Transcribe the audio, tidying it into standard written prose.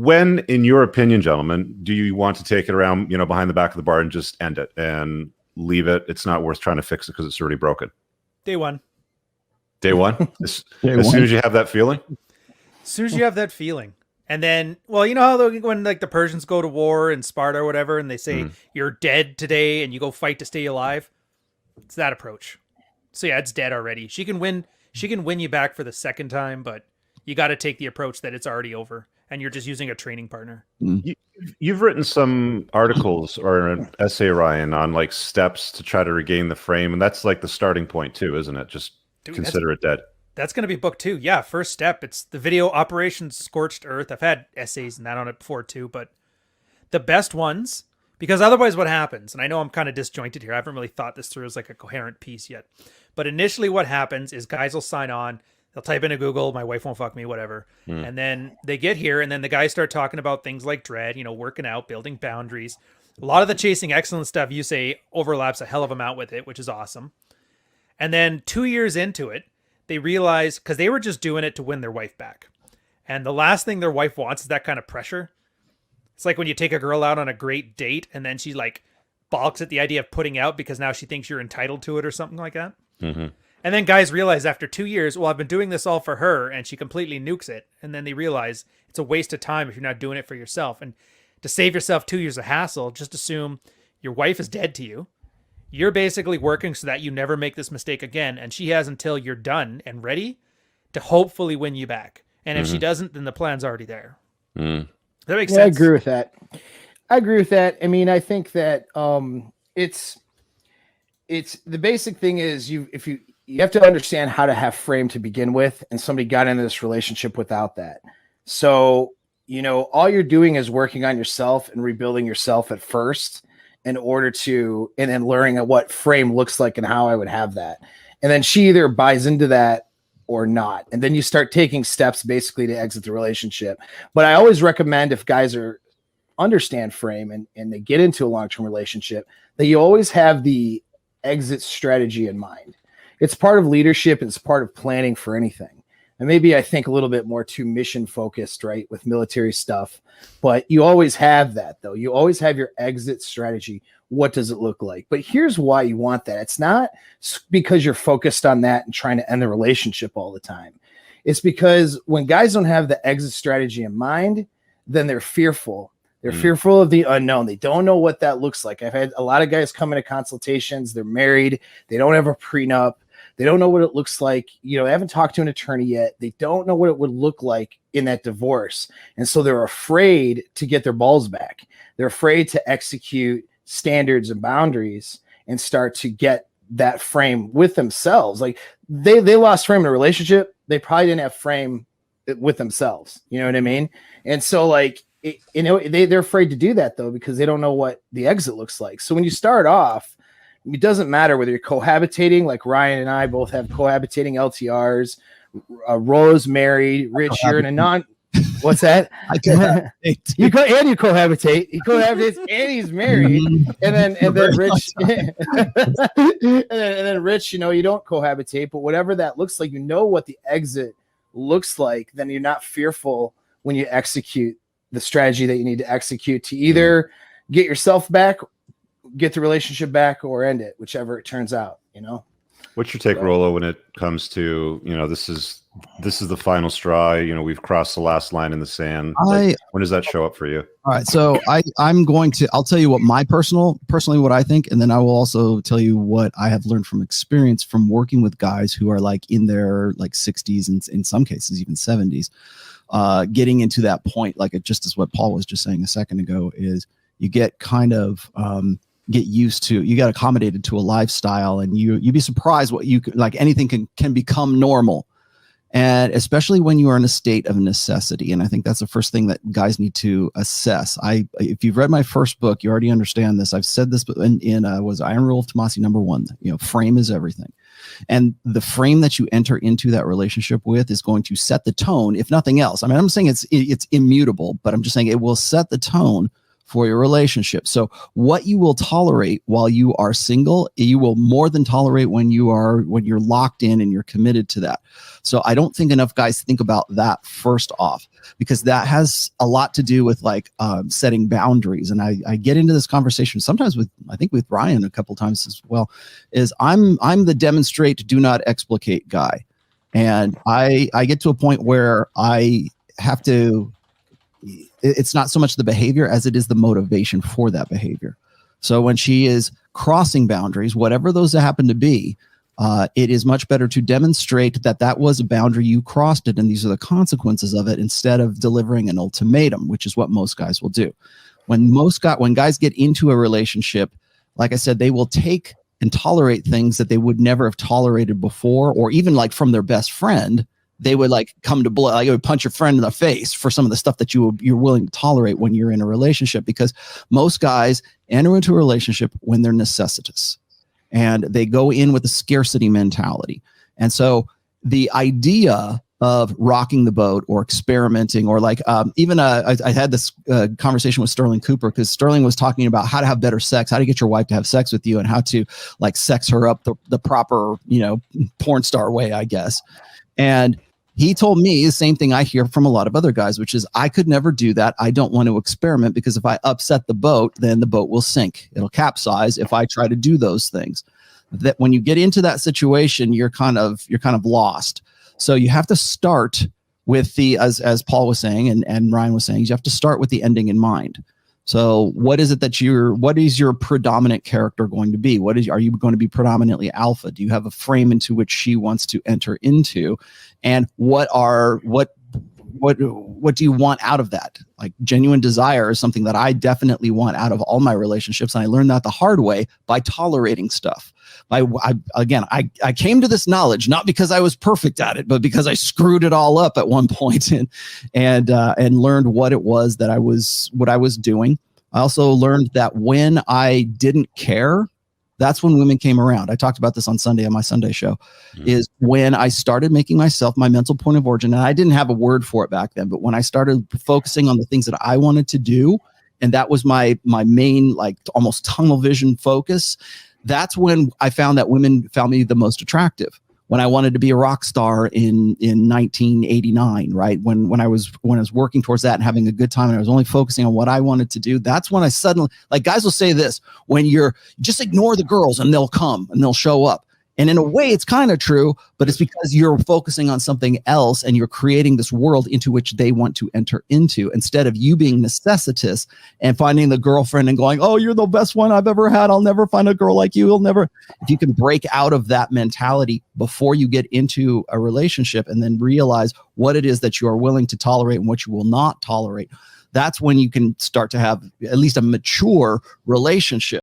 When, in your opinion, gentlemen, do you want to take it around, behind the back of the bar and just end it and leave it? It's not worth trying to fix it because it's already broken. Day one. Day one? As soon as you have that feeling? As soon as you have that feeling. And then, well, you know how when like the Persians go to war in Sparta or whatever, and they say, you're dead today and you go fight to stay alive? It's that approach. So yeah, it's dead already. She can win you back for the second time, but you got to take the approach that it's already over and you're just using a training partner. You've written some articles or an essay, Ryan, on like steps to try to regain the frame, and that's like the starting point too, isn't it? Just consider it dead. That's going to be book 2. Yeah, first step. It's the video Operation Scorched Earth. I've had essays and that on it before too, but the best ones, because otherwise what happens, and I know I'm kind of disjointed here. I haven't really thought this through as like a coherent piece yet, but initially what happens is guys will sign on, they'll type into Google, my wife won't fuck me, whatever. And then they get here and then the guys start talking about things like dread, working out, building boundaries. A lot of the chasing excellence stuff you say overlaps a hell of a amount with it, which is awesome. And then 2 years into it, they realize, because they were just doing it to win their wife back. And the last thing their wife wants is that kind of pressure. It's like when you take a girl out on a great date and then she like balks at the idea of putting out because now she thinks you're entitled to it or something like that. And then guys realize after 2 years, well, I've been doing this all for her and she completely nukes it. And then they realize it's a waste of time if you're not doing it for yourself. And to save yourself 2 years of hassle, just assume your wife is dead to you. You're basically working so that you never make this mistake again. And she has until you're done and ready to hopefully win you back. And if she doesn't, then the plan's already there. That makes sense. I agree with that. I mean, I think that it's the basic thing is you have to understand how to have frame to begin with, and somebody got into this relationship without that. So, all you're doing is working on yourself and rebuilding yourself at first in order to, and then learning what frame looks like and how I would have that. And then she either buys into that or not. And then you start taking steps basically to exit the relationship. But I always recommend, if guys understand frame and they get into a long-term relationship, that you always have the exit strategy in mind. It's part of leadership. It's part of planning for anything. And maybe I think a little bit more too mission focused, right, with military stuff. But you always have that, though. You always have your exit strategy. What does it look like? But here's why you want that. It's not because you're focused on that and trying to end the relationship all the time. It's because when guys don't have the exit strategy in mind, then they're fearful. They're fearful of the unknown. They don't know what that looks like. I've had a lot of guys come into consultations. They're married. They don't have a prenup. They don't know what it looks like. They haven't talked to an attorney yet. They don't know what it would look like in that divorce. And so they're afraid to get their balls back. They're afraid to execute standards and boundaries and start to get that frame with themselves. Like they lost frame in a relationship. They probably didn't have frame with themselves. You know what I mean? And so like, they're afraid to do that though, because they don't know what the exit looks like. So when you start off, it doesn't matter whether you're cohabitating, like Ryan and I both have cohabitating LTRs. Rose married, Rich, you're in a non. What's that? I cohabitate. You cohabitate. He cohabitates and he's married. And then Rich, and then Rich, you don't cohabitate, but whatever that looks like, what the exit looks like, then you're not fearful when you execute the strategy that you need to execute to either get yourself back, get the relationship back, or end it, whichever it turns out. What's your take, Rollo, when it comes to this is the final straw? We've crossed the last line in the sand. When does that show up for you? All right, so I'll tell you what personally what I think, and then I will also tell you what I have learned from experience from working with guys who are like in their like 60s and in some cases even 70s, getting into that point, like it just is what Paul was just saying a second ago, is you get kind of you get accommodated to a lifestyle, and you'd be surprised what you could, like anything can become normal. And especially when you are in a state of necessity. And I think that's the first thing that guys need to assess. If you've read my first book, you already understand this. I've said this was Iron Rule of Tomasi #1, frame is everything. And the frame that you enter into that relationship with is going to set the tone, if nothing else. I mean, I'm saying it's immutable, but I'm just saying it will set the tone for your relationship. So what you will tolerate while you are single, you will more than tolerate when you're locked in and you're committed to that. So I don't think enough guys think about that first off, because that has a lot to do with like setting boundaries. And I get into this conversation sometimes with, I think with Ryan a couple times as well, is I'm the demonstrate, do not explicate guy. And I get to a point where I have to, it's not so much the behavior as it is the motivation for that behavior. So when she is crossing boundaries, whatever those happen to be, it is much better to demonstrate that that was a boundary, you crossed it, and these are the consequences of it, instead of delivering an ultimatum, which is what most guys will do. When guys get into a relationship, like I said, they will take and tolerate things that they would never have tolerated before, or even like from their best friend. They would like come to blow, like, would punch your friend in the face for some of the stuff that you're willing to tolerate when you're in a relationship, because most guys enter into a relationship when they're necessitous and they go in with a scarcity mentality. And so the idea of rocking the boat or experimenting, or like I had this conversation with Sterling Cooper, because Sterling was talking about how to have better sex, how to get your wife to have sex with you, and how to like sex her up the proper, porn star way, I guess. And he told me the same thing I hear from a lot of other guys, which is, I could never do that. I don't want to experiment, because if I upset the boat, then the boat will sink. It'll capsize if I try to do those things. That when you get into that situation, you're kind of lost. So you have to start with the, as Paul was saying, and Ryan was saying, you have to start with the ending in mind. So what is your predominant character going to be? Are you going to be predominantly alpha? Do you have a frame into which she wants to enter into? And what do you want out of that? Like, genuine desire is something that I definitely want out of all my relationships. And I learned that the hard way by tolerating stuff. I came to this knowledge, not because I was perfect at it, but because I screwed it all up at one point and learned what it was that I was doing. I also learned that when I didn't care, that's when women came around. I talked about this on Sunday on my Sunday show, is when I started making myself my mental point of origin. And I didn't have a word for it back then, but when I started focusing on the things that I wanted to do, and that was my main, like, almost tunnel vision focus, that's when I found that women found me the most attractive. When I wanted to be a rock star in 1989, right? When I was working towards that and having a good time, and I was only focusing on what I wanted to do, that's when I suddenly, like, guys will say this, when you're just ignore the girls and they'll come and they'll show up. And in a way, it's kind of true, but it's because you're focusing on something else and you're creating this world into which they want to enter into, instead of you being necessitous and finding the girlfriend and going, oh, you're the best one I've ever had. I'll never find a girl like you. If you can break out of that mentality before you get into a relationship, and then realize what it is that you are willing to tolerate and what you will not tolerate, that's when you can start to have at least a mature relationship.